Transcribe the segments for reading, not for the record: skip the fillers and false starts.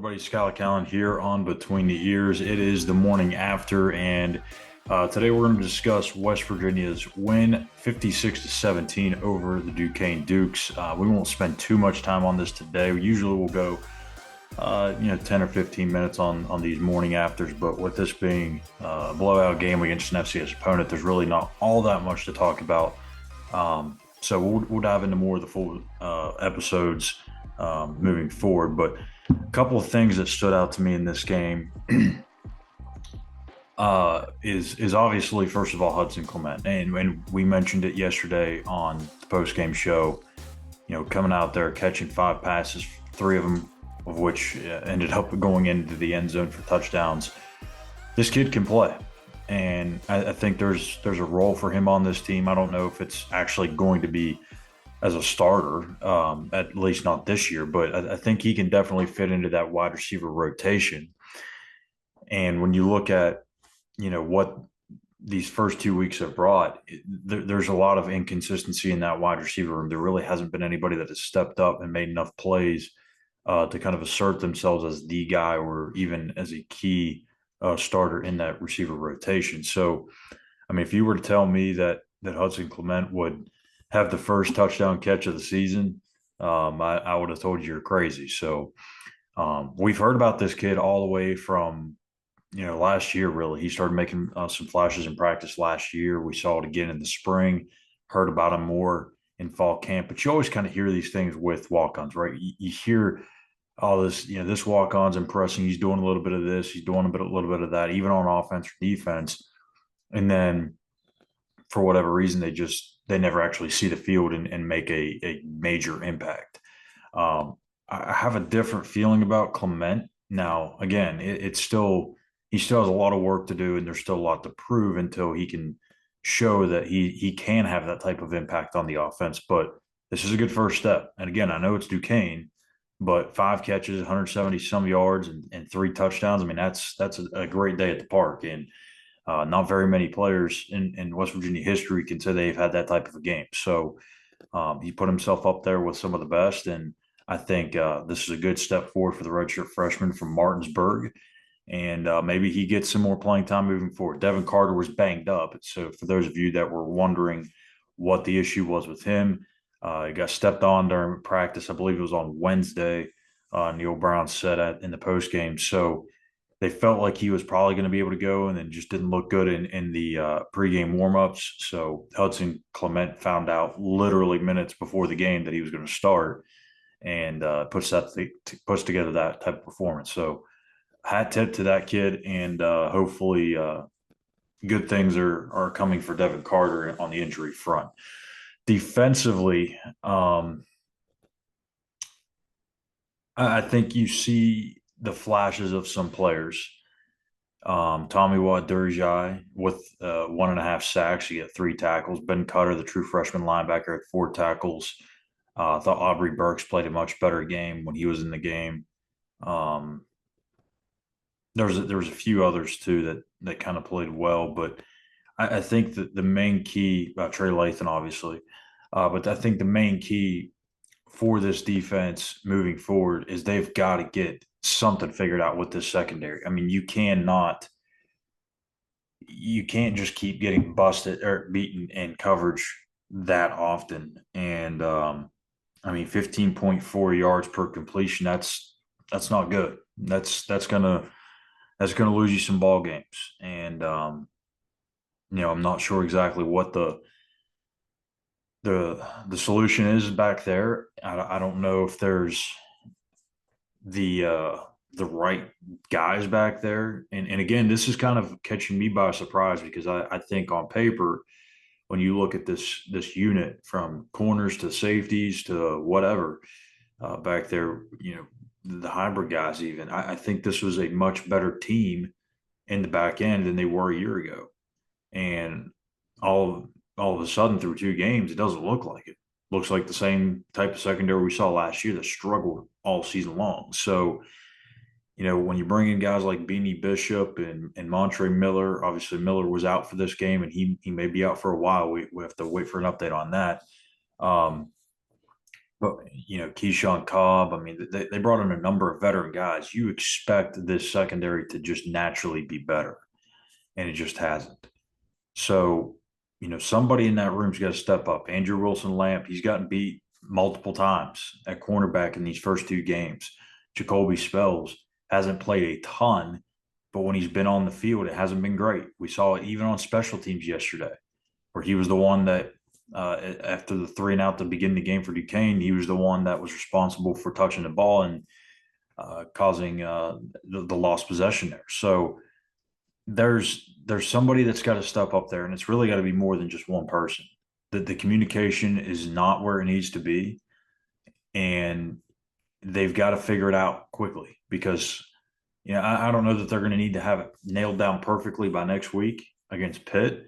everybody, Schuyler Callihan here on Between the Eers. It is the morning after, and today we're going to discuss West Virginia's win 56-17 over the Duquesne Dukes. We won't spend too much time on this today. Usually we'll go 10 or 15 minutes on these morning afters, but with this being a blowout game against an FCS opponent, there's really not all that much to talk about. So we'll dive into more of the full episodes moving forward. But a couple of things that stood out to me in this game is obviously, first of all, Hudson Clement, and we mentioned it yesterday on the post game show. Coming out there catching 5 passes, 3 of them of which ended up going into the end zone for touchdowns. This kid can play, and I think there's a role for him on this team. I don't know if it's actually going to be as a starter, at least not this year, but I think he can definitely fit into that wide receiver rotation. And when you look at, what these first 2 weeks have brought, there's a lot of inconsistency in that wide receiver room. There really hasn't been anybody that has stepped up and made enough plays to kind of assert themselves as the guy or even as a key starter in that receiver rotation. So, I mean, if you were to tell me that Hudson Clement would have the first touchdown catch of the season, I would have told you you're crazy. So we've heard about this kid all the way from, last year, really. He started making some flashes in practice last year. We saw it again in the spring, heard about him more in fall camp. But you always kind of hear these things with walk-ons, right? You hear all this, this walk-on's impressing. He's doing a little bit of this. He's doing a little bit of that, even on offense or defense. And then for whatever reason, they never actually see the field and make a major impact. I have a different feeling about Clement. Now, again, he still has a lot of work to do, and there's still a lot to prove until he can show that he can have that type of impact on the offense. But this is a good first step. And again, I know it's Duquesne, but 5 catches, 170 some yards, and 3 touchdowns. I mean, that's a great day at the park. And not very many players in West Virginia history can say they've had that type of a game. So he put himself up there with some of the best, and I think this is a good step forward for the redshirt freshman from Martinsburg. And maybe he gets some more playing time moving forward. Devin Carter was banged up. So for those of you that were wondering what the issue was with him, he got stepped on during practice. I believe it was on Wednesday. Neil Brown said in the post game. So they felt like he was probably going to be able to go, and then just didn't look good in the pregame warmups. So Hudson Clement found out literally minutes before the game that he was going to start, and puts together that type of performance. So hat tip to that kid, and hopefully good things are coming for Devin Carter on the injury front. Defensively, I think you see the flashes of some players. Tommy Watt-Durjai with 1.5 sacks. He got 3 tackles. Ben Cutter, the true freshman linebacker, had 4 tackles. I thought Aubrey Burks played a much better game when he was in the game. There was a few others too that kind of played well, but I think that the main key, Trey Lathan, obviously, but I think the main key for this defense moving forward is they've got to get something figured out with this secondary. I mean, you can't just keep getting busted or beaten in coverage that often. And I mean, 15.4 yards per completion, that's not good. That's gonna lose you some ball games. And I'm not sure exactly what the solution is back there. I don't know if there's the right guys back there. And again, this is kind of catching me by surprise, because I think on paper, when you look at this unit from corners to safeties to whatever back there, the hybrid guys even, I think this was a much better team in the back end than they were a year ago. And all of a sudden, through 2 games, it doesn't look like it. Looks like the same type of secondary we saw last year that struggled all season long. So, when you bring in guys like Beanie Bishop and Montre Miller, obviously Miller was out for this game, and he may be out for a while. We have to wait for an update on that. But, Keyshawn Cobb, I mean, they brought in a number of veteran guys. You expect this secondary to just naturally be better, and it just hasn't. So, somebody in that room's got to step up. Andrew Wilson Lamp, he's gotten beat multiple times at cornerback in these first two games. Jacoby Spells hasn't played a ton, but when he's been on the field, it hasn't been great. We saw it even on special teams yesterday, where he was the one that, after the 3-and-out to begin the game for Duquesne, he was the one that was responsible for touching the ball and causing the lost possession there. So there's somebody that's got to step up there, and it's really got to be more than just one person. The communication is not where it needs to be, and they've got to figure it out quickly because I don't know that they're going to need to have it nailed down perfectly by next week against Pitt,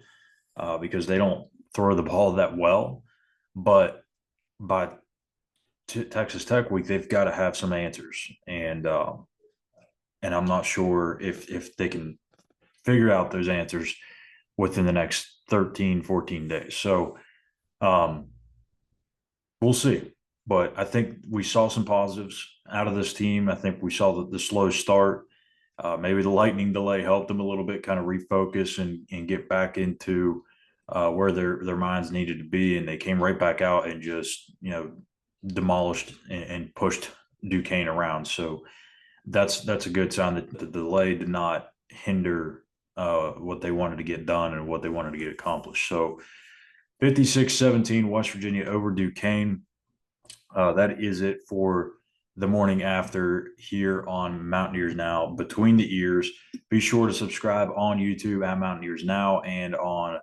because they don't throw the ball that well. But by Texas Tech week, they've got to have some answers, and I'm not sure if they can figure out those answers within the next 13, 14 days. So um, we'll see. But I think we saw some positives out of this team. I think we saw the slow start. Maybe the lightning delay helped them a little bit, kind of refocus and get back into where their minds needed to be. And they came right back out and just, demolished and pushed Duquesne around. So that's a good sign that the delay did not hinder what they wanted to get done and what they wanted to get accomplished. So 56-17, West Virginia over Duquesne. That is it for the morning after here on Mountaineers Now, Between the Ears. Be sure to subscribe on YouTube at Mountaineers Now, and on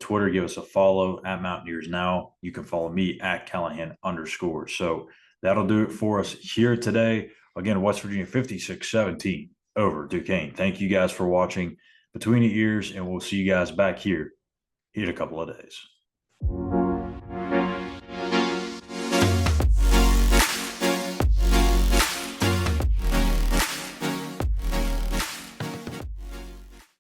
Twitter, give us a follow at Mountaineers Now. You can follow me at Callihan_. So that'll do it for us here today. Again, West Virginia 56-17 over Duquesne. Thank you guys for watching Between the Ears, and we'll see you guys back here in a couple of days.